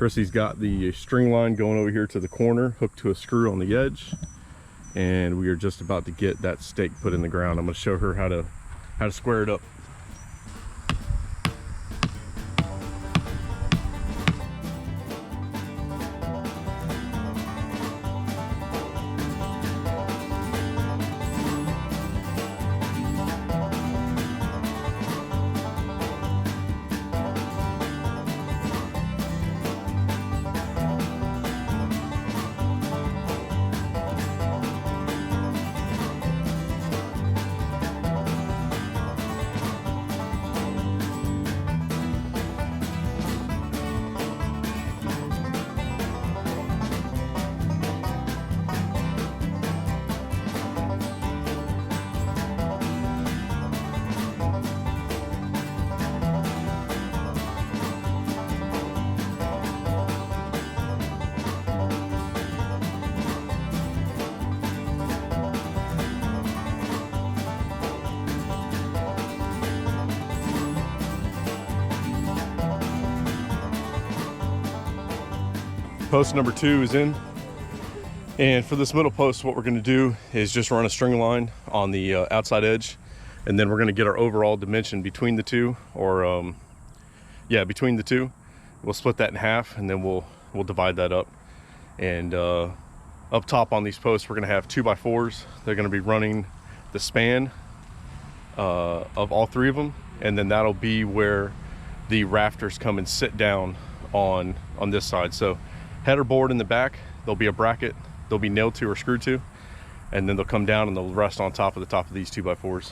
Chrissy's got the string line going over here to the corner, hooked to a screw on the edge, and we are just about to get that stake put in the ground. I'm going to show her how to square it up. Post number 2 is in, and for this middle post what we're going to do is just run a string line on the outside edge, and then we're going to get our overall dimension between the two, or between the two. We'll split that in half, and then we'll divide that up. And up top on these posts we're going to have 2x4s. They're going to be running the span of all 3 of them, and then that'll be where the rafters come and sit down on this side. So header board in the back, there'll be a bracket they'll be nailed to or screwed to, and then they'll come down and they'll rest on top of these 2x4s.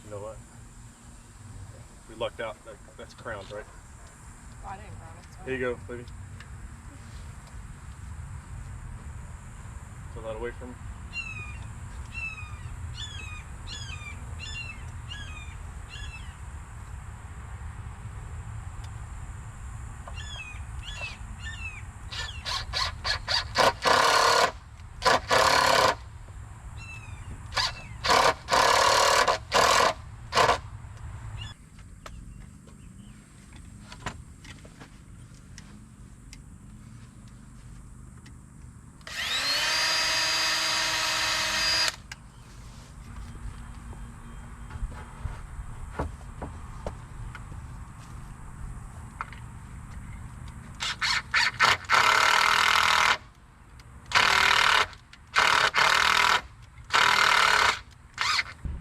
You know what? We lucked out. That's crowns, right? Oh, I didn't crown it. Here you go, baby. Pull that away from me.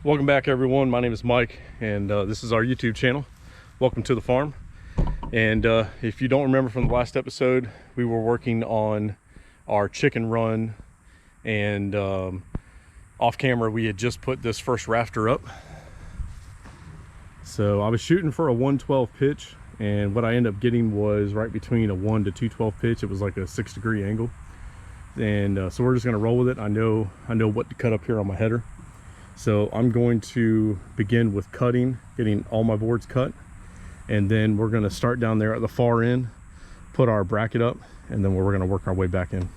Welcome back, everyone. My name is Mike, and this is our YouTube channel. Welcome to the farm. And if you don't remember from the last episode, we were working on our chicken run, and off camera we had just put this first rafter up. So I was shooting for a 112 pitch, and what I ended up getting was right between a 1 to 212 pitch. It was like a 6-degree angle, and so we're just going to roll with it. I know what to cut up here on my header. So I'm going to begin with cutting, getting all my boards cut, and then we're going to start down there at the far end, put our bracket up, and then we're going to work our way back in.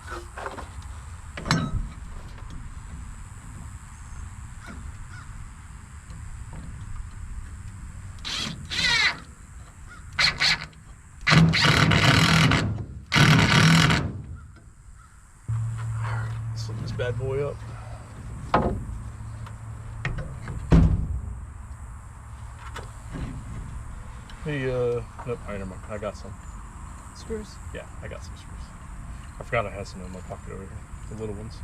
Set this bad boy up. Hey, nope, all right, never mind. I got some. Screws. Yeah, I got some screws. I forgot I had some in my pocket over here, the little ones.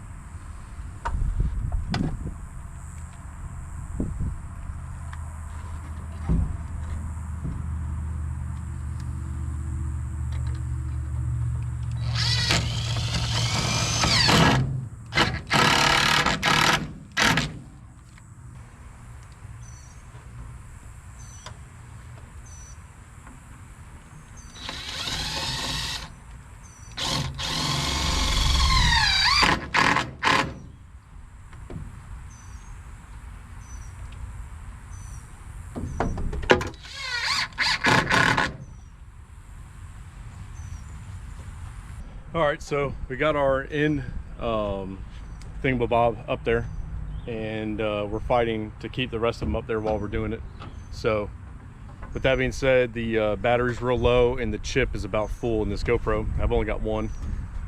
All right, so we got our end thingamabob up there, and we're fighting to keep the rest of them up there while we're doing it. So with that being said, the battery's real low and the chip is about full in this GoPro. I've only got one.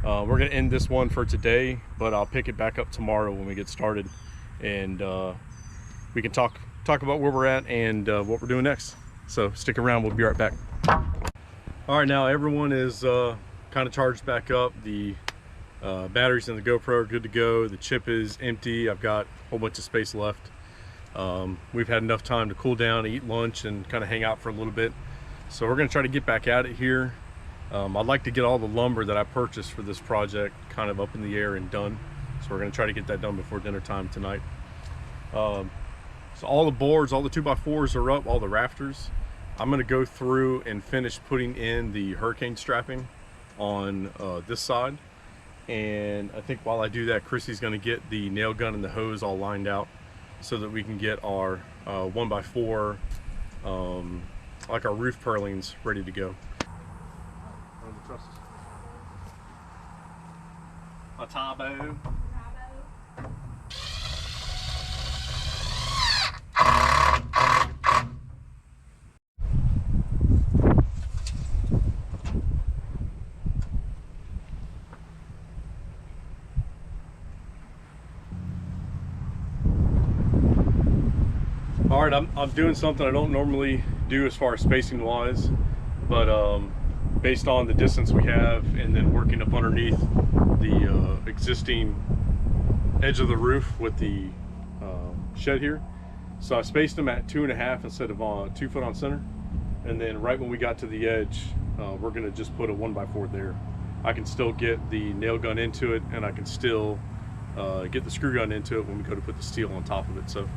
We're gonna end this one for today, but I'll pick it back up tomorrow when we get started, and we can talk about where we're at and what we're doing next. So stick around, we'll be right back. All right, now everyone is kind of charged back up. The batteries in the GoPro are good to go. The chip is empty. I've got a whole bunch of space left. We've had enough time to cool down, eat lunch, and kind of hang out for a little bit. So we're going to try to get back at it here. I'd like to get all the lumber that I purchased for this project kind of up in the air and done. So we're going to try to get that done before dinner time tonight. So all the boards, all the 2x4s are up, all the rafters. I'm going to go through and finish putting in the hurricane strapping on this side, and I think while I do that, Chrissy's going to get the nail gun and the hose all lined out so that we can get our 1x4 like our roof purlings ready to go. A Tabo. All right, I'm doing something I don't normally do as far as spacing wise, but based on the distance we have and then working up underneath the existing edge of the roof with the shed here. So I spaced them at 2.5 instead of 2 foot on center. And then right when we got to the edge, we're gonna just put a 1x4 there. I can still get the nail gun into it, and I can still get the screw gun into it when we go to put the steel on top of it. So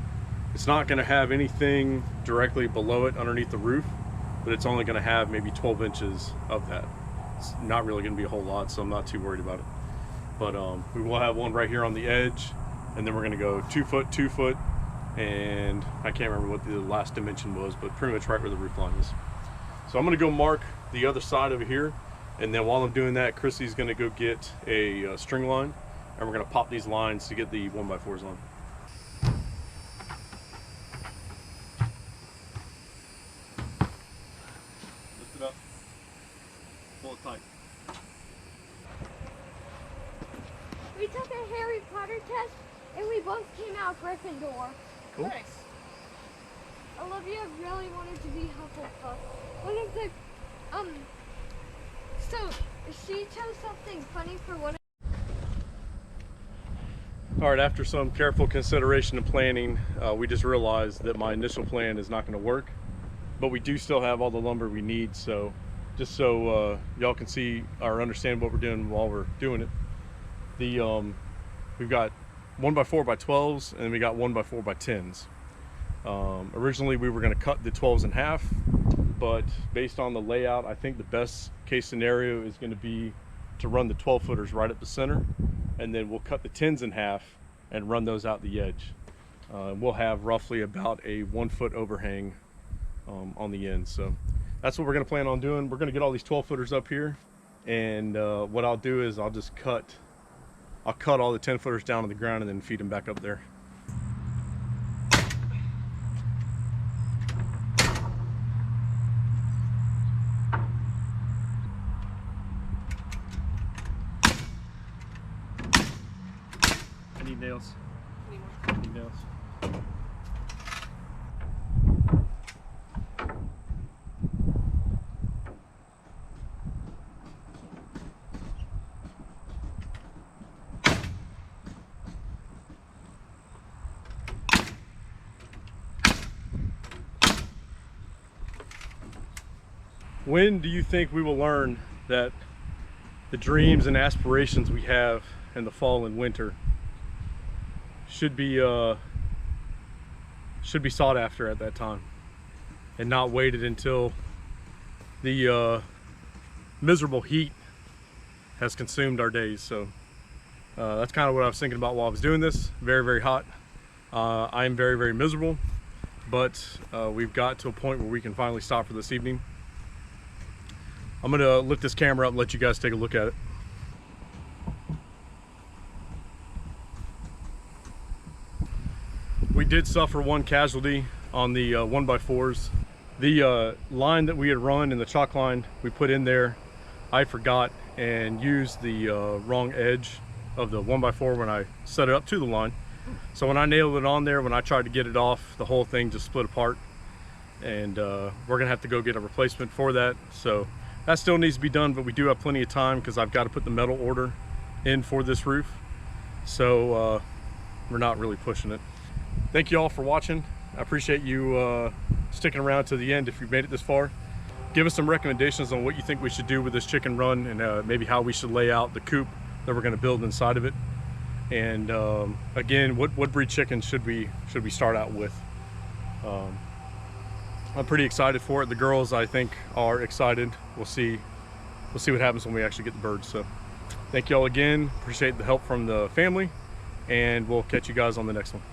it's not going to have anything directly below it underneath the roof, but it's only going to have maybe 12 inches of that. It's not really going to be a whole lot, so I'm not too worried about it. But we will have one right here on the edge, and then we're going to go 2 foot, 2 foot, and I can't remember what the last dimension was, but pretty much right where the roof line is. So I'm going to go mark the other side over here, and then while I'm doing that, Chrissy's going to go get a string line, and we're going to pop these lines to get the 1x4s on. Up. Pull it tight. We took a Harry Potter test and we both came out Gryffindor. Cool. Nice. Olivia really wanted to be Hufflepuff. One of the so she chose something funny for one. All right, after some careful consideration and planning, we just realized that my initial plan is not going to work. But we do still have all the lumber we need, so just so y'all can see or understand what we're doing while we're doing it. We've got 1x4x12s, and then we got 1x4x10s. Originally we were going to cut the 12s in half, but based on the layout, I think the best case scenario is going to be to run the 12 footers right up the center, and then we'll cut the 10s in half and run those out the edge. We'll have roughly about a 1 foot overhang on the end. So that's what we're going to plan on doing. We're going to get all these 12 footers up here, and what I'll do is I'll just cut I'll cut all the 10-footers down to the ground and then feed them back up there. I need nails. I need nails. When do you think we will learn that the dreams and aspirations we have in the fall and winter should be sought after at that time, and not waited until the miserable heat has consumed our days? So that's kind of what I was thinking about while I was doing this. Very, very hot. I am very, very miserable, but we've got to a point where we can finally stop for this evening. I'm gonna lift this camera up and let you guys take a look at it. We did suffer one casualty on the 1x4s. The line that we had run in the chalk line we put in there, I forgot and used the wrong edge of the 1x4 when I set it up to the line. So when I nailed it on there, when I tried to get it off, the whole thing just split apart, and we're gonna have to go get a replacement for that. So that still needs to be done, but we do have plenty of time because I've got to put the metal order in for this roof. So we're not really pushing it. Thank you all for watching. I appreciate you sticking around to the end if you've made it this far. Give us some recommendations on what you think we should do with this chicken run, and maybe how we should lay out the coop that we're going to build inside of it. And again, what breed chicken should we start out with? I'm pretty excited for it. The girls, I think, are excited. We'll see what happens when we actually get the birds. So thank you all again. Appreciate the help from the family, and we'll catch you guys on the next one.